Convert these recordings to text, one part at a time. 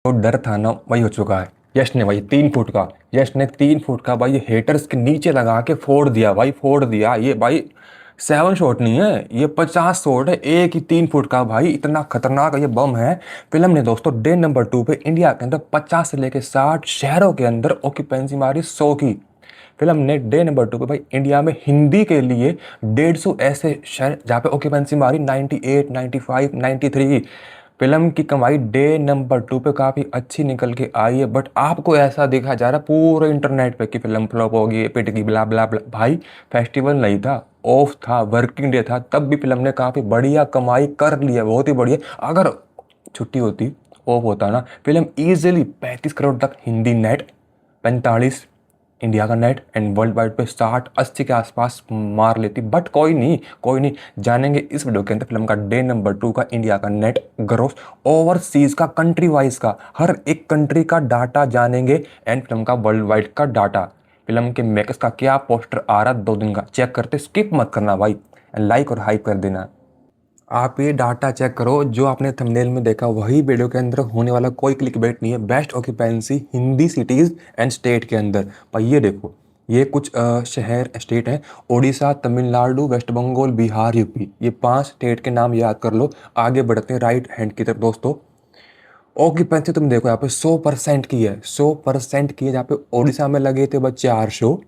तो डर था ना वही हो चुका है। यश ने भाई 3 फुट का, यश ने 3 फुट का भाई हेटर्स के नीचे लगा के फोड़ दिया भाई, फोड़ दिया ये भाई। 7 शॉट नहीं है ये, 50 शॉट है, एक ही 3 फुट का भाई, इतना खतरनाक ये बम है। फिल्म ने दोस्तों डे नंबर 2 पे इंडिया के अंदर 50 से लेके 60 शहरों के अंदर ऑक्यूपेंसी मारी 100 की। फिल्म ने डे नंबर 2 पे भाई इंडिया में हिंदी के लिए 150 ऐसे शहर जहाँ पे ऑक्यूपेंसी मारी 98, 95, 93 की। फिल्म की कमाई डे नंबर 2 पे काफ़ी अच्छी निकल के आई है, बट आपको ऐसा देखा जा रहा है पूरे इंटरनेट पे कि फिल्म फ्लॉप होगी, पिट की, ब्ला ब्ला ब्ला। भाई फेस्टिवल नहीं था, ऑफ था, वर्किंग डे था, तब भी फिल्म ने काफ़ी बढ़िया कमाई कर लिया, बहुत ही बढ़िया। अगर छुट्टी होती, ऑफ होता ना, फिल्म इजीली 35 करोड़ तक हिंदी नेट, 45 इंडिया का नेट एंड वर्ल्ड वाइड पे 60-80 के आसपास मार लेती। बट कोई नहीं, कोई नहीं, जानेंगे इस वीडियो के अंदर फिल्म का डे नंबर 2 का इंडिया का नेट ग्रोस, ओवरसीज का, कंट्री वाइज का, हर एक कंट्री का डाटा जानेंगे एंड फिल्म का वर्ल्ड वाइड का डाटा। फिल्म के मेकर्स का क्या पोस्टर आ रहा 2 दिन का, चेक करते, स्किप मत करना भाई, लाइक और हाइप कर देना। आप ये डाटा चेक करो, जो आपने थंबनेल में देखा वही वीडियो के अंदर होने वाला, कोई क्लिकबेट नहीं है। Best occupancy Hindi cities and state के अंदर भाई, ये देखो, ये कुछ शहर स्टेट हैं, उड़ीसा, तमिलनाडु, वेस्ट बंगाल, बिहार, यूपी, ये 5 स्टेट के नाम याद कर लो। आगे बढ़ते हैं राइट हैंड की तरफ दोस्तों। ऑक्यूपेंसी तुम देखो यहाँ पे 100% की है, 100% की है। जहाँ पे उड़ीसा में लगे थे बस 4 शो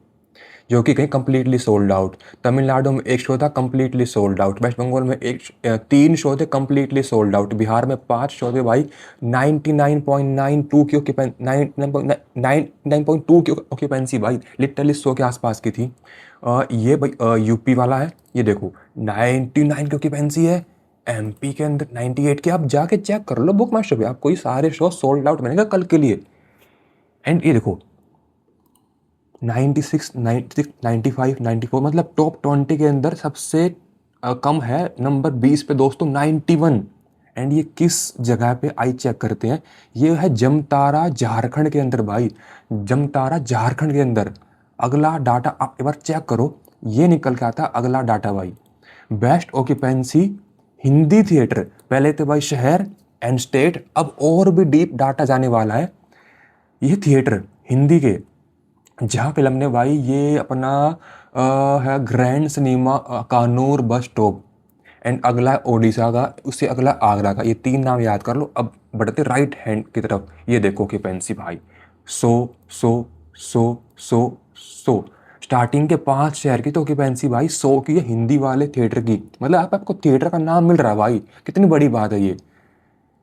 जो कि कहीं कंप्लीटली सोल्ड आउट, तमिलनाडु में 1 शो था completely sold out, west Bengal में 3 शो थे कंप्लीटली सोल्ड आउट, बिहार में 5 शो थे भाई, 99.92 की ऑक्यूपेंसी, 99.2 की ऑक्यूपेंसी भाई, लिटरली 100 के आसपास की थी। ये भाई यूपी वाला है, ये देखो 99 की ऑक्यूपेंसी है। एमपी के अंदर 98 की, आप जाके चेक कर लो बुक माई शो पे, आपको ये सारे शो सोल्ड आउट मिलेगा कल के लिए। एंड ये देखो 96, 96, 95, 94, मतलब टॉप 20 के अंदर सबसे कम है नंबर 20 पे दोस्तों 91। एंड ये किस जगह पे आई चेक करते हैं, ये है जमतारा झारखंड के अंदर भाई, जमतारा झारखंड के अंदर। अगला डाटा आप एक बार चेक करो, ये निकल के आता अगला डाटा भाई। बेस्ट ऑक्यूपेंसी हिंदी थिएटर, पहले थे भाई शहर एंड स्टेट, अब और भी डीप डाटा जाने वाला है। ये थिएटर हिंदी के, जहाँ फिल्म ने भाई ये अपना है grand cinema Kanur bus stop, and अगला है ओडिशा का, उससे अगला आगरा का, ये 3 नाम याद कर लो। अब बढ़ते राइट हैंड की तरफ, ये देखो कि पेंसी भाई 100 स्टार्टिंग के 5 शहर की तो ऑक्यूपेंसी भाई 100 की है, हिंदी वाले थिएटर की, मतलब आपको थिएटर का नाम मिल रहा है भाई, कितनी बड़ी बात है ये।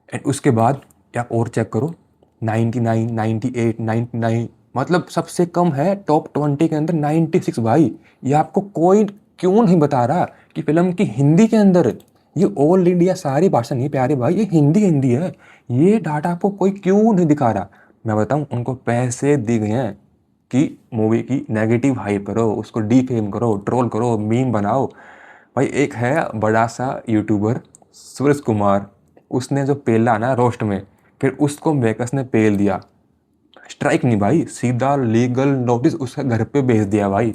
एंड उसके बाद आप और चेक करो 99, 98, 99, मतलब सबसे कम है टॉप 20 के अंदर 96 भाई। ये आपको कोई क्यों नहीं बता रहा कि फिल्म की हिंदी के अंदर, ये ऑल इंडिया सारी भाषा नहीं प्यारे भाई, ये हिंदी हिंदी है, ये डाटा आपको कोई क्यों नहीं दिखा रहा। मैं बताऊं, उनको पैसे दिए गए हैं कि मूवी की नेगेटिव हाइप करो, उसको डीफेम करो, ट्रोल करो, मीम बनाओ। भाई एक है बड़ा सा यूट्यूबर सूरज कुमार, उसने जो पेला ना रोस्ट में, फिर उसको मेकर्स ने पेल दिया, स्ट्राइक नहीं भाई, सीधा लीगल नोटिस उसके घर पे भेज दिया भाई।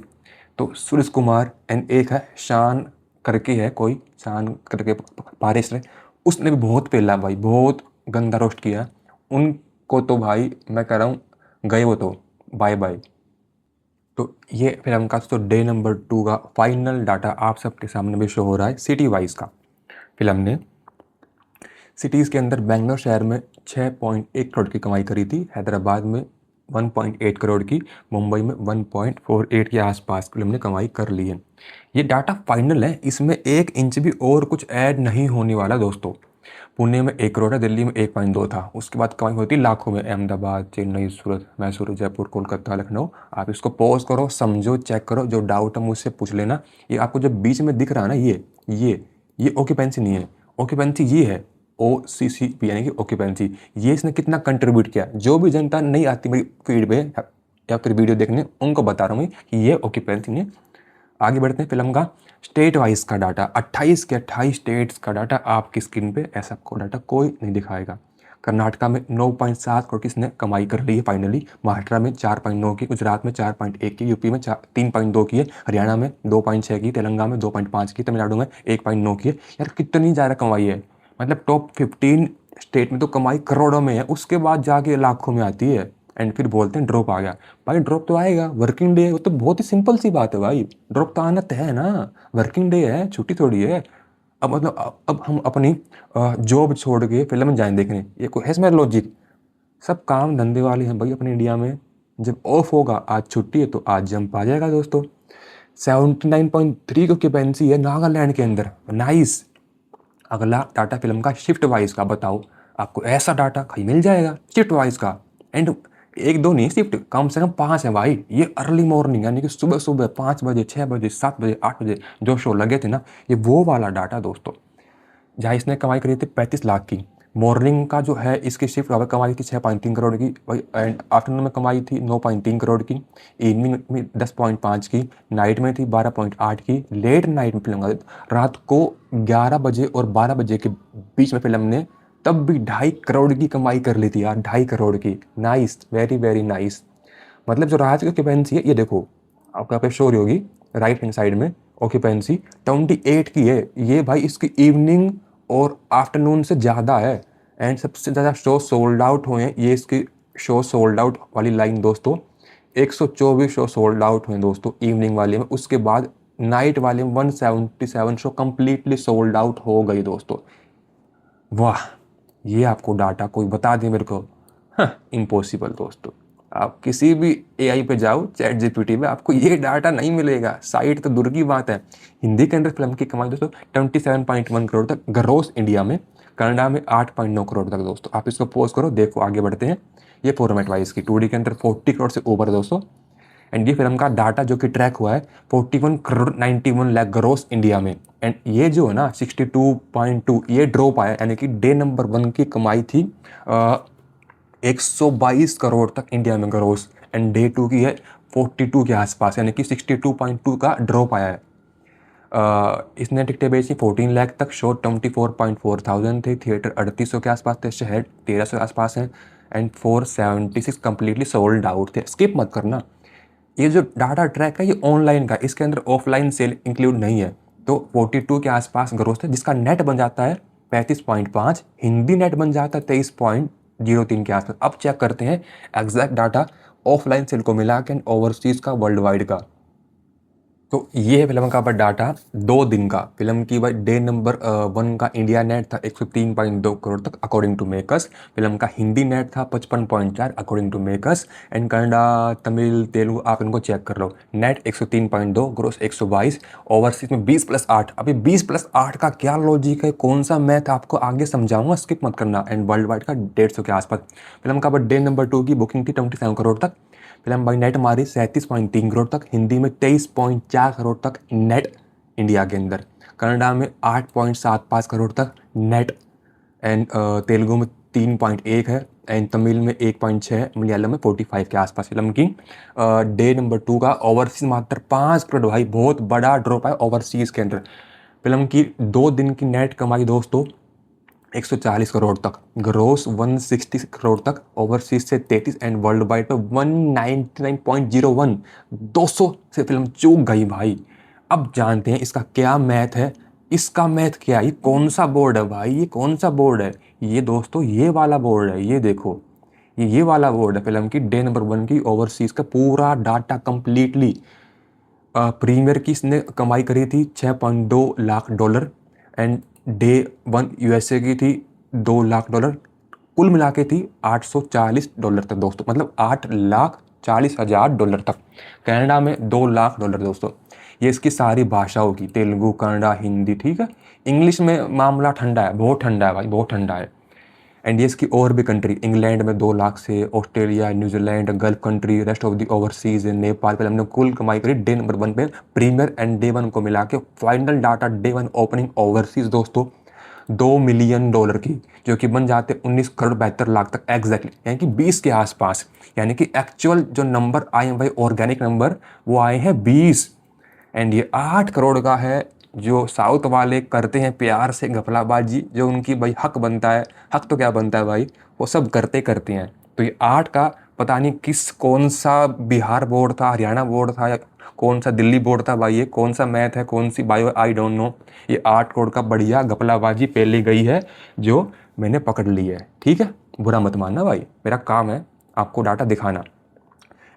तो सूरज कुमार एंड एक है शान करके है कोई, शान करके पारिश ने, उसने भी बहुत पेला भाई, बहुत गंदा रोस्ट किया उनको। तो भाई मैं कह रहा हूँ गए वो तो, बाय बाय। तो ये फिल्म का तो डे नंबर 2 का फाइनल डाटा आप सबके सामने भी शो हो रहा है सिटी वाइज का। फिल्म ने सिटीज़ के अंदर बेंगलोर शहर में 6.1 करोड़ की कमाई करी थी, हैदराबाद में 1.8 करोड़ की, मुंबई में 1.48 के आसपास फिल्म ने कमाई कर ली है। ये डाटा फाइनल है, इसमें 1 इंच भी और कुछ ऐड नहीं होने वाला दोस्तों। पुणे में 1 करोड़ है, दिल्ली में 1.2 था, उसके बाद कमाई होती लाखों में, अहमदाबाद, चेन्नई, सूरत, मैसूर, जयपुर, कोलकाता, लखनऊ। आप इसको पॉज करो, समझो, चेक करो, जो डाउट है मुझसे पूछ लेना। ये आपको जो बीच में दिख रहा है ना, ये ऑक्यूपेंसी नहीं है, ऑक्यूपेंसी ये है OCCP यानी कि ऑक्यूपेंसी। ये इसने कितना कंट्रीब्यूट किया, जो भी जनता नहीं आती मेरी फीड पे या फिर वीडियो देखने, उनको बता रहा हूँ मैं कि ये ऑक्यूपेंसी ने। आगे बढ़ते हैं फिल्म का स्टेट वाइज का डाटा, 28 के 28 स्टेट्स का डाटा आपकी स्क्रीन पे, ऐसा को डाटा कोई नहीं दिखाएगा। कर्नाटका में 9.7 करोड़ की इसने कमाई कर ली है फाइनली, महाराष्ट्र में 4.9 की, गुजरात में 4.1 की, यूपी में 3.2 की है, हरियाणा में 2.6 की, तेलंगाना में 2.5 की, तमिलनाडु में 1.9 की है। यार कितनी ज़्यादा कमाई है, मतलब टॉप 15 स्टेट में तो कमाई करोड़ों में है, उसके बाद जाके लाखों में आती है। एंड फिर बोलते हैं ड्रॉप आ गया। भाई ड्रॉप तो आएगा, वर्किंग डे, वो तो बहुत ही सिंपल सी बात है भाई, ड्रॉप तो आना तय है ना, वर्किंग डे है, छुट्टी थोड़ी है। अब मतलब अब हम अपनी जॉब छोड़ के फिल्म जाएं देखने, ये कोई है इसमें लॉजिक? सब काम धंधे वाले हैं भाई अपने इंडिया में। जब ऑफ होगा, आज छुट्टी है तो आज जंप आ जाएगा दोस्तों। 79.3 की ऑक्यूपेंसी है नागालैंड के अंदर, नाइस। अगला डाटा फिल्म का शिफ्ट वाइज का, बताओ आपको ऐसा डाटा कहीं मिल जाएगा शिफ्ट वाइज का? एंड एक दो नहीं, शिफ्ट कम से कम 5 है भाई। ये अर्ली मॉर्निंग यानी कि सुबह सुबह 5 बजे, 6 बजे, 7 बजे, 8 बजे जो शो लगे थे ना, ये वो वाला डाटा दोस्तों। जहाँ इसने कमाई करी थी 35 लाख की। मॉर्निंग का जो है इसकी शिफ्ट कमाई थी 6.3 करोड़ की भाई, एंड आफ्टरनून में कमाई थी 9.3 करोड़ की, इवनिंग में 10.5 की, नाइट में थी 12.8 की, लेट नाइट में फिल्म रात को 11 बजे और 12 बजे के बीच में फिल्म ने तब भी 2.5 करोड़ की कमाई कर ली थी यार, 2.5 करोड़ की। Nice, very very nice. मतलब जो रात की ऑक्यूपेंसी है, ये देखो आपको यहाँ पे शो रही होगी राइट हैंड साइड में, ऑक्यूपेंसी 28 की है ये भाई, इसकी इवनिंग और आफ्टरनून से ज़्यादा है। एंड सबसे ज़्यादा शो सोल्ड आउट हुए हैं, ये इसकी शो सोल्ड आउट वाली लाइन दोस्तों, 124 शो सोल्ड आउट हुए दोस्तों इवनिंग वाले में। उसके बाद नाइट वाले में 177 शो कंप्लीटली सोल्ड आउट हो गई दोस्तों। वाह, ये आपको डाटा कोई बता दे मेरे को? इम्पॉसिबल दोस्तों। आप किसी भी एआई पे जाओ, चैट जीपीटी में, आपको ये डाटा नहीं मिलेगा। साइट तो दूर की बात है। हिंदी के अंदर फिल्म की कमाई दोस्तों 27.1 करोड़ तक ग्रॉस इंडिया में, कनाडा में 8.9 करोड़ तक दोस्तों। आप इसको पॉज करो, देखो आगे बढ़ते हैं। ये फॉर्मेट वाइज की 2D के अंदर 40 करोड़ से ऊपर दोस्तों। एंड ये फिल्म का डाटा जो कि ट्रैक हुआ है 41 करोड़ 91 लाख ग्रॉस इंडिया में। एंड ये जो है ना 62.2 ये ड्रॉप आया, यानी कि डे नंबर 1 की कमाई थी 122 करोड़ तक इंडिया में ग्रोस, एंड डे 2 की है 42 के आसपास, यानी कि 62.2 का ड्रॉप आया है। इसने टिकटें बेची 14 लाख तक, शो 24.4 थाउजेंड थे, थिएटर 3800 के आसपास थे, शहर 1300 के आसपास हैं, एंड 476 कम्प्लीटली सोल्ड आउट थे। स्किप मत करना, ये जो डाटा ट्रैक है ये ऑनलाइन का, इसके अंदर ऑफलाइन सेल इंक्लूड नहीं है। तो 42 के आसपास ग्रोथ है, जिसका नेट बन जाता है 35.5, हिंदी नेट बन जाता है 23.03 के आसपास। अब चेक करते हैं एग्जैक्ट डाटा ऑफलाइन सेल को मिला के ओवरसीज का, वर्ल्ड वाइड का। तो ये है फिल्म का डाटा 2 दिन का। फिल्म की भाई डे नंबर 1 का इंडिया नेट था 103.2 करोड़ तक अकॉर्डिंग टू मेकर्स। फिल्म का हिंदी नेट था 55.4 according to makers. And Kannada, Tamil, Telugu आप इनको चेक कर लो। नेट 103.2, ग्रोस 122, ओवरसीज में 20+8। अभी 20+8 का क्या लॉजिक है, कौन सा मैथ आपको आगे समझाऊंगा, स्किप मत करना। एंड वर्ल्ड वाइड का 150 के आसपास। फिल्म का डे नंबर 2 की बुकिंग थी 27 करोड़ तक। फिल्म बाई नेट मारी 37.3 करोड़ तक, हिंदी में 23.4 करोड़ तक नेट इंडिया के अंदर, कन्नडा में 8.75 करोड़ तक नेट, एंड तेलुगु में 3.1 है, एंड तमिल में 1.6, मलयालम में 45 के आसपास। फिल्म की डे नंबर 2 का ओवरसीज मात्र 5 करोड़, भाई बहुत बड़ा ड्रॉप है ओवरसीज के अंदर। फिल्म की 2 दिन की नेट कमाई दोस्तों 140 करोड़ तक, ग्रोस 160 करोड़ तक, ओवरसीज से 33, एंड वर्ल्ड वाइड पे 199.01, 200 से फिल्म चूक गई भाई। अब जानते हैं इसका क्या मैथ है, इसका मैथ क्या है, ये कौन सा बोर्ड है भाई, ये कौन सा बोर्ड है? ये दोस्तों ये वाला बोर्ड है, ये देखो ये वाला बोर्ड है। फिल्म की डे नंबर 1 की ओवरसीज का पूरा डाटा कंप्लीटली। प्रीमियर की इसने कमाई करी थी 6.2 lakh dollar, and day 1 USA की थी 2 लाख डॉलर, कुल मिला के थी $840 तक दोस्तों, मतलब $8,40,000 तक। कनाडा में 2 लाख डॉलर दोस्तों। ये इसकी सारी भाषाओं की, तेलुगु, कन्नड़ा, हिंदी, ठीक है। इंग्लिश में मामला ठंडा है, बहुत ठंडा है भाई, बहुत ठंडा है। एंड ये इसकी और भी कंट्री, इंग्लैंड में 2 लाख से, Australia, New Zealand, gulf country, rest of the overseas, Nepal पे हमने कुल कमाई करी डे नंबर 1 पे प्रीमियर एंड डे 1 को मिला के। Final data day 1 opening overseas दोस्तों $2 मिलियन की, जो कि बन जाते 19 करोड़ 72 लाख तक एग्जैक्टली, यानी कि 20 के आसपास। यानी कि एक्चुअल जो नंबर आए हैं भाई, ऑर्गेनिक नंबर, वो आए हैं 20। एंड ये 8 करोड़ का है जो साउथ वाले करते हैं प्यार से घपलाबाजी, जो उनकी भाई हक बनता है। हक तो क्या बनता है भाई, वो सब करते हैं। तो ये 8 का पता नहीं कौन सा बिहार बोर्ड था, हरियाणा बोर्ड था, या कौन सा दिल्ली बोर्ड था भाई, ये कौन सा मैथ है, कौन सी बायो, आई डोंट नो। ये 8 करोड़ का बढ़िया घपलाबाजी पहले गई है, जो मैंने पकड़ ली है, ठीक है, बुरा मत मानना भाई, मेरा काम है आपको डाटा दिखाना।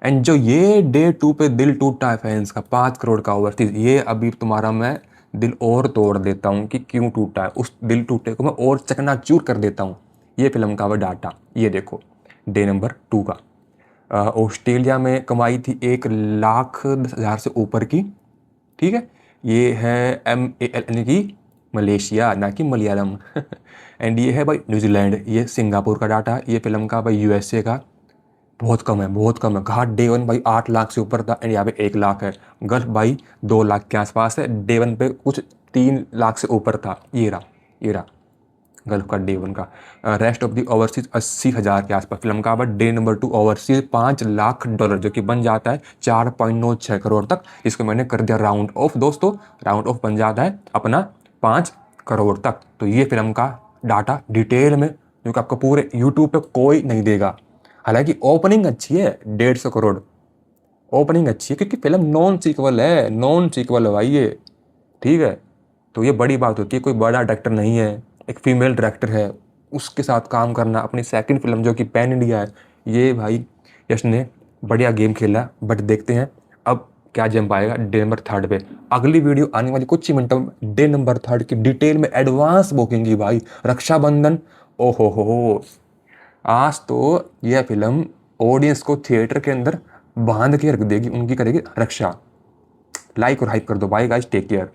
एंड जो ये डे 2 पे दिल टूटा है फैंस का 5 करोड़ का ओवरसीज, ये अभी तुम्हारा मैं दिल और तोड़ देता हूँ कि क्यों टूटा है, उस दिल टूटे को मैं और चकनाचूर कर देता हूँ। ये फिल्म का वो डाटा, ये देखो डे नंबर 2 का। ऑस्ट्रेलिया में कमाई थी 1,10,000 से ऊपर की, ठीक है। ये है MAL यानी कि मलेशिया, ना कि मलयालम एंड ये है भाई न्यूजीलैंड, ये सिंगापुर का डाटा, ये फिल्म का भाई USA का। बहुत कम है, बहुत कम है। घाट डे 1 भाई 8 लाख से ऊपर था एंड यहाँ पे 1 लाख है। गल्फ भाई 2 लाख के आसपास है, डे 1 पे कुछ 3 लाख से ऊपर था। ये रहा गल्फ का डे 1 का। रेस्ट ऑफ दी ओवरसीज 80,000 के आसपास फिल्म का। But day number 2 overseas $5 lakh, जो कि बन जाता है 4.96 करोड़ तक। इसको मैंने कर दिया राउंड ऑफ दोस्तों, राउंड ऑफ बन जाता है अपना 5 करोड़ तक। तो ये फिल्म का डाटा डिटेल में, क्योंकि आपको पूरे यूट्यूब पे कोई नहीं देगा। हालांकि ओपनिंग अच्छी है, 150 करोड़ ओपनिंग अच्छी है, क्योंकि फिल्म नॉन सीक्वल है भाई ये, ठीक है। तो ये बड़ी बात होती है, कोई बड़ा डायरेक्टर नहीं है, एक फीमेल डायरेक्टर है, उसके साथ काम करना अपनी सेकंड फिल्म जो कि पैन इंडिया है। ये भाई यश ने बढ़िया गेम खेला। बट देखते हैं अब क्या जम पाएगा डे नंबर 3 पे। अगली वीडियो आने वाली कुछ ही मिनटों में डे नंबर 3 की डिटेल में एडवांस बुकिंग की भाई। रक्षाबंधन, ओहो हो, आज तो यह फिल्म ऑडियंस को थिएटर के अंदर बांध के रख देगी, उनकी करेगी रक्षा। लाइक और हाइप कर दो। Bye guys, take care.